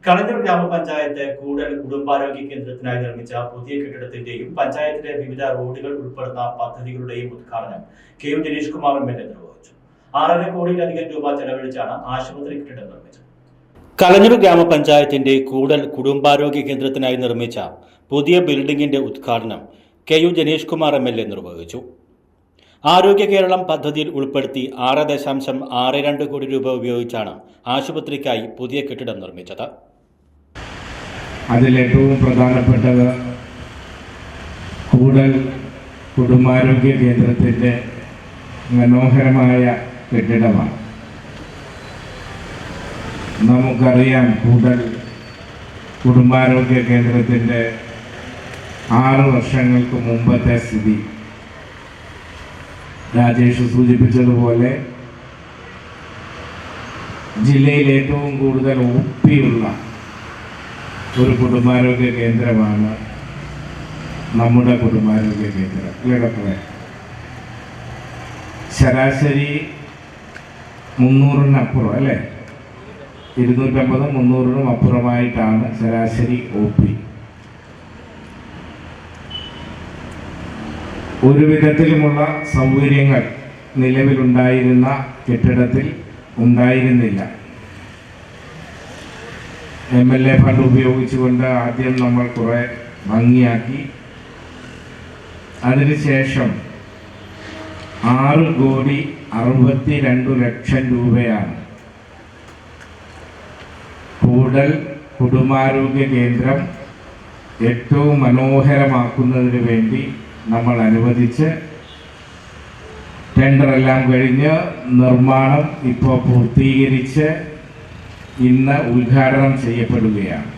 കളഞ്ഞൂർ ഗ്രാമപഞ്ചായത്ത് കൂടൽ കുടുംബാരോഗ്യ കേന്ദ്രത്തിനായി നിർമ്മിച്ച പുതിയ കെട്ടിടത്തിന്റെയും പഞ്ചായത്തിലെ വിവിധ റോഡുകൾ ഉൾപ്പെടുന്ന പദ്ധതികളുടെയും ഉദ്ഘാടനം കെ ജനീഷ് കുമാർ എം.എൽ.എ. നിർവഹിച്ചു. 6.5 കോടിയിലധികം രൂപ ചെലവഴിച്ചാണ് ആശുപത്രി കെട്ടിടം നിർമ്മിച്ചത്. കളഞ്ഞൂർ ഗ്രാമപഞ്ചായത്തിന്റെ കൂടൽ കുടുംബാരോഗ്യ കേന്ദ്രത്തിനായി നിർമ്മിച്ച പുതിയ ബിൽഡിംഗിന്റെ ഉദ്ഘാടനം കെ ജനീഷ് കുമാർ എം.എൽ.എ. നിർവഹിച്ചു. ആരോഗ്യ കേരളം പദ്ധതിയിൽ ഉൾപ്പെടുത്തി 6.62 കോടി രൂപ ഉപയോഗിച്ചാണ് ആശുപത്രിക്കായി പുതിയ കെട്ടിടം നിർമ്മിച്ചത്. അതിലേറ്റവും പ്രധാനപ്പെട്ടത് കൂടൽ കുടുംബാരോഗ്യ കേന്ദ്രത്തിൻ്റെ മനോഹരമായ കെട്ടിടമാണ്. നമുക്കറിയാം, കൂടൽ കുടുംബാരോഗ്യ കേന്ദ്രത്തിൻ്റെ 6 വർഷങ്ങൾക്ക് മുമ്പത്തെ സ്ഥിതി. രാജേഷ് സൂചിപ്പിച്ചതുപോലെ ജില്ലയിൽ ഏറ്റവും കൂടുതൽ ഒപ്പിയുള്ള ഒരു കുടുംബാരോഗ്യ കേന്ദ്രമാണ് നമ്മുടെ കുടുംബാരോഗ്യ കേന്ദ്രം. ഇടപ്പുറ ശരാശരി 300-നപ്പുറം അല്ലേ, 250-300 അപ്പുറമായിട്ടാണ് ശരാശരി OP. ഒരു വിധത്തിലുമുള്ള സൗകര്യങ്ങൾ നിലവിലുണ്ടായിരുന്ന കെട്ടിടത്തിൽ ഉണ്ടായിരുന്നില്ല. MLA ഫണ്ട് ഉപയോഗിച്ചുകൊണ്ട് ആദ്യം നമ്മൾ കുറേ ഭംഗിയാക്കി. അതിനുശേഷം 6.62 കോടി രൂപയാണ് കൂടൽ കുടുംബാരോഗ്യ കേന്ദ്രം ഏറ്റവും മനോഹരമാക്കുന്നതിന് വേണ്ടി നമ്മൾ അനുവദിച്ച് ടെൻഡറെല്ലാം കഴിഞ്ഞ് നിർമ്മാണം ഇപ്പോൾ പൂർത്തീകരിച്ച് ഇന്ന് ഉദ്ഘാടനം ചെയ്യപ്പെടുകയാണ്.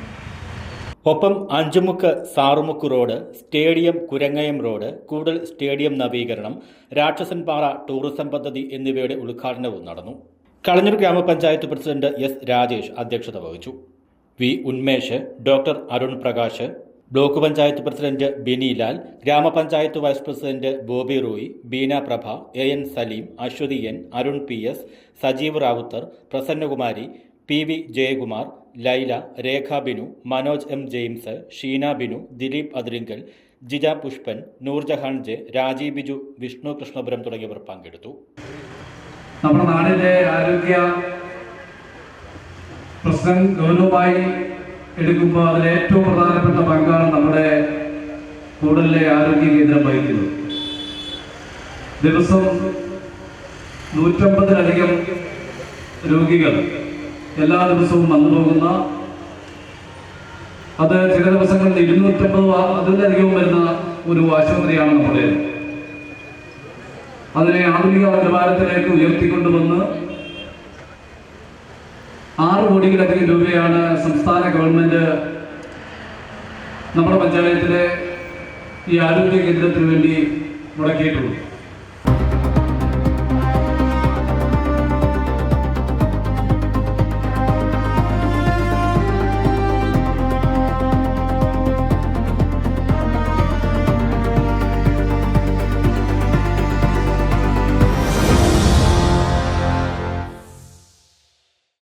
ഒപ്പം അഞ്ചുമുക്ക് സാറുമുക്ക് റോഡ്, സ്റ്റേഡിയം കുരങ്ങയം റോഡ്, കൂടൽ സ്റ്റേഡിയം നവീകരണം, രാക്ഷസൻപാറ ടൂറിസം പദ്ധതി എന്നിവയുടെ ഉദ്ഘാടനവും നടന്നു. കളഞ്ഞൂർ ഗ്രാമപഞ്ചായത്ത് പ്രസിഡന്റ് S. രാജേഷ് അധ്യക്ഷത വഹിച്ചു. V. Unmesh, doctor Arun Prakash, block panchayat president Bini Lal, ഗ്രാമപഞ്ചായത്ത് vice president Bobby Roy, Beena Prabha, AN Saleem, Aswathy N, Arun PS, Sajeev Rawther, Prasannakumari, PV Jayakumar, Laila, Rekha Binu, Manoj M. James, Sheena Binu, Dileep Athirinkal, Jija Pushpan, Noorjahan J, Rajeev Biju, Vishnu Krishnapuram തുടങ്ങിയവർ പങ്കെടുത്തു. നമ്മുടെ നാടിന്റെ ആരോഗ്യ പ്രശ്നം ഗൗരവമായി എടുക്കുമ്പോൾ അതിൽ ഏറ്റവും പ്രധാനപ്പെട്ട പങ്കാണ് നമ്മുടെ കൂടലിലെ ആരോഗ്യ കേന്ദ്രം വഹിക്കുന്നത്. ദിവസം 150-ലധികം രോഗികൾ എല്ലാ ദിവസവും വന്നു പോകുന്ന, അത് ചില ദിവസങ്ങളിൽ 250 അതിലധികവും വരുന്ന ഒരു ആശുപത്രിയാണ് നമ്മുടെ. അതിനെ ആധുനിക നിലവാരത്തിലേക്ക് ഉയർത്തിക്കൊണ്ടുവന്ന് 6 കോടിയിലധികം രൂപയാണ് സംസ്ഥാന ഗവൺമെന്റ് നമ്മുടെ പഞ്ചായത്തിലെ ഈ ആരോഗ്യ കേന്ദ്രത്തിന് വേണ്ടി മുടക്കിയിട്ടുള്ളത്.